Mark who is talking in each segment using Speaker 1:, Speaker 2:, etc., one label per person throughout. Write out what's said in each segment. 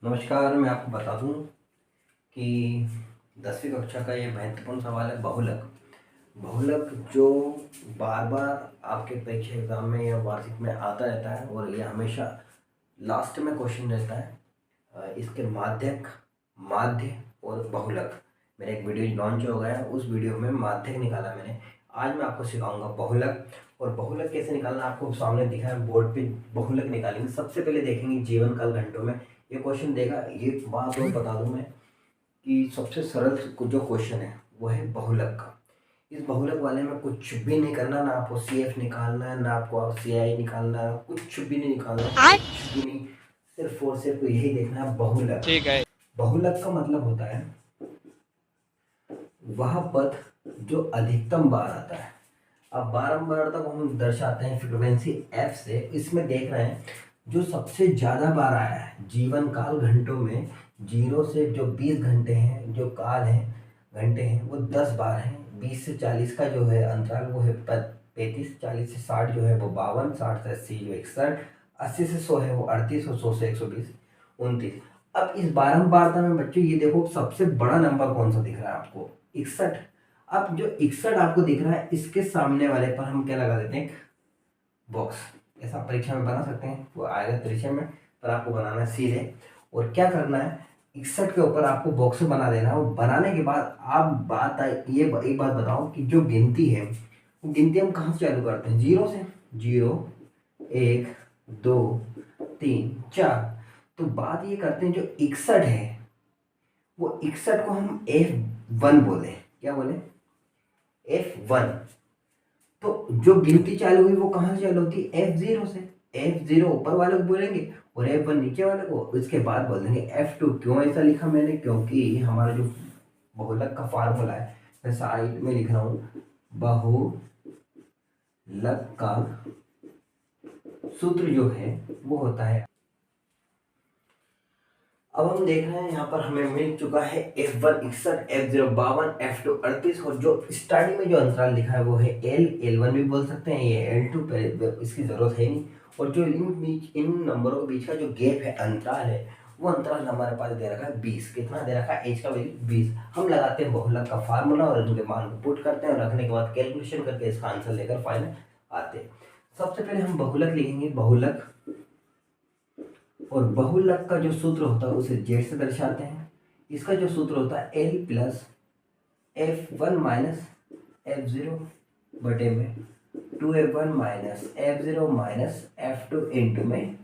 Speaker 1: नमस्कार। मैं आपको बता दूं कि 10वीं कक्षा का ये महत्वपूर्ण सवाल है बहुलक। बहुलक जो बार बार आपके परीक्षा एग्जाम में या वार्षिक में आता रहता है और ये हमेशा लास्ट में क्वेश्चन रहता है। इसके माध्यक, माध्य और बहुलक मेरा एक वीडियो लॉन्च हो गया है। उस वीडियो में माध्यक निकाला मैंने। आज मैं आपको सिखाऊंगा बहुलक। और बहुलक कैसे निकालना आपको सामने दिखा है बोर्ड पे। बहुलक निकालेंगे, सबसे पहले देखेंगे जीवन काल घंटों में। ये क्वेश्चन देगा। ये बात और बता दूं मैं कि सबसे सरल जो क्वेश्चन है वो है बहुलक का। इस बहुलक वाले में कुछ भी नहीं करना, ना आपको सी एफ निकालना है, ना आपको सी आई निकालना है, कुछ भी नहीं निकालना है, कुछ भी नहीं। सिर्फ और सिर्फ यही देखना है बहुलक। ठीक है। बहुलक का मतलब होता है वह पद जो अधिकतम बार आता है। अब बारंबार तक हम दर्शाते हैं फ्रीक्वेंसी एफ से। इसमें देख रहे हैं जो सबसे ज़्यादा बार आया है जीवन काल घंटों में, 0 से जो 20 घंटे हैं, जो काल हैं घंटे हैं, वो 10 बार हैं। 20 से 40 का जो है अंतराल वो है 35, 40 से 60 जो है वो 52, 60 से 80 जो 61, 80 से 100 है वो 38 और 100 से 120 29। अब इस बारंबारता में बच्चों ये देखो सबसे बड़ा नंबर कौन सा दिख रहा है आपको? 61। अब जो 61 आपको दिख रहा है इसके सामने वाले पर हम क्या लगा देते हैं? बॉक्स। ऐसा परीक्षा में बना सकते हैं, वो आएगा परीक्षा में, पर आपको बनाना है सीधे। और क्या करना है, 61 के ऊपर आपको बॉक्स बना देना है। और बनाने के बाद आप ये एक बात बताओ कि जो गिनती है वो गिनती हम कहाँ से चालू करते हैं? 0 से। 0 1 2 3 4। तो बात ये करते हैं जो 61 है वो 61 को हम F1 बोले। क्या बोले? F1। तो जो गिनती चालू हुई वो कहाँ से चालू होती है? F0 से। F0 ऊपर वाले को बोलेंगे और F1 नीचे वाले को। इसके बाद बोल देंगे F2। क्यों ऐसा लिखा मैंने? क्योंकि हमारा जो बहुलक का फार्मूला है, मैं साइड में लिख रहा हूँ, बहुलक का सूत्र जो है वो होता है। अब हम देख रहे हैं यहाँ पर हमें मिल चुका है F1 61, F0 52, F2 38 और जो स्टार्टिंग में जो अंतराल लिखा है वो है L1 भी बोल सकते हैं, ये L2 पे इसकी जरूरत है नहीं। और जो इन नंबरों के बीच का जो गैप है, अंतराल है, वो अंतराल हमारे पास दे रखा है 20। कितना दे रखा है? एच का वैल्यू 20। हम लगाते हैं बहुलक का फार्मूला और इनके मान को पुट करते हैं और रखने के बाद कैलकुलेशन करके इसका आंसर लेकर फाइनल आते हैं। सबसे पहले हम बहुलक लिखेंगे, बहुलक। और बहुलक का जो सूत्र होता है उसे जेड से दर्शाते हैं। इसका जो सूत्र होता है L plus F1 minus F0 बटे में 2F1 minus F0 minus F2 into में।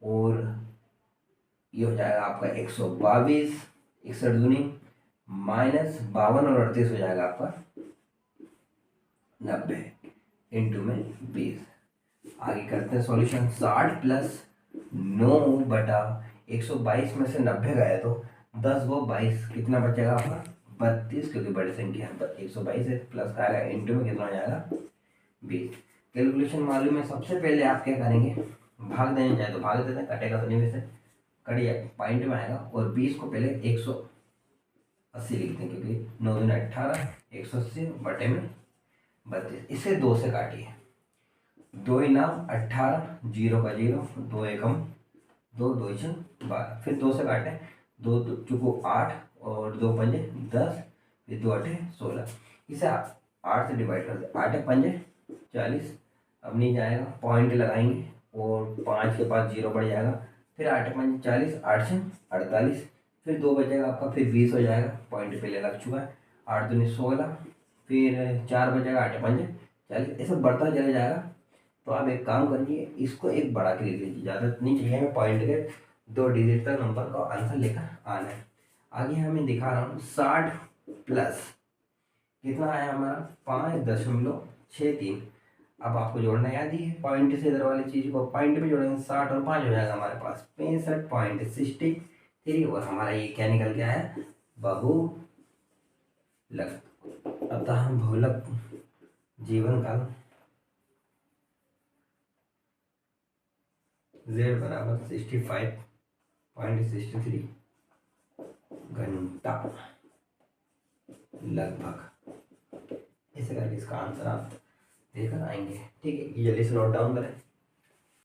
Speaker 1: और ये हो जाएगा आपका 122, 61 दूनी माइनस 52 और 38 हो जाएगा आपका 90 इंटू में 20। आगे करते हैं सॉल्यूशन। 60 प्लस 9 बटा 122 में से 90 गया तो 10 वो 22, कितना बचेगा आपका? 32, क्योंकि बड़ी संख्या है 122 है। प्लस का आएगा इंटू में कितना हो जाएगा? 20। कैलकुलेशन मालूम है। सबसे पहले आप क्या करेंगे? भाग देने जाए तो भाग देते हैं, कटेगा तो नहीं वैसे कटिए पॉइंट में आएगा। और 20 को पहले 180 लिखते हैं, क्योंकि 9 दूनी 18, 180 बटे में 32। इसे 2 से काटिए। 2 नाम 18, 0 का 0, 2 एकम 2, 2 छः 12। फिर 2 से काटें, 2 चुको 8 और 2 पंजे 10, फिर 2 8 16। इसे 8 से डिवाइड कर दे। 8 पंजे 40। अब नहीं जाएगा, पॉइंट लगाएंगे और 5 के पास 0 बढ़ जाएगा। फिर 8 पंजे 40, 8 से 48, फिर 2 बचेगा आपका, फिर 20 हो जाएगा। पॉइंट पहले लग चुका है। 8 दूनी 16, फिर 4 बचेगा, 8 पंजे 40। ऐसा बढ़ता चला जाएगा। तो आप एक काम करिए, इसको एक बड़ा के लिख लीजिए, ज़्यादा नहीं चाहिए हमें। पॉइंट के 2 डिजिट तक नंबर का आंसर लेकर आना है। आगे हमें दिखा रहा हूँ 60 प्लस कितना आया हमारा? 5.63। अब आपको जोड़ना याद ही है, पॉइंट से इधर वाली चीज़ को पॉइंट में जोड़ेंगे, 60 और 5 हो जाएगा हमारे पास 65.63। और हमारा ये क्या निकल गया है? बहुलक। अतः हम बहुलक जीवन काल Z बराबर 65.63 घंटा लगभग। ऐसे करके इसका आंसर आप देकर आएंगे। ठीक है, ये जल्दी से नोट डाउन करें।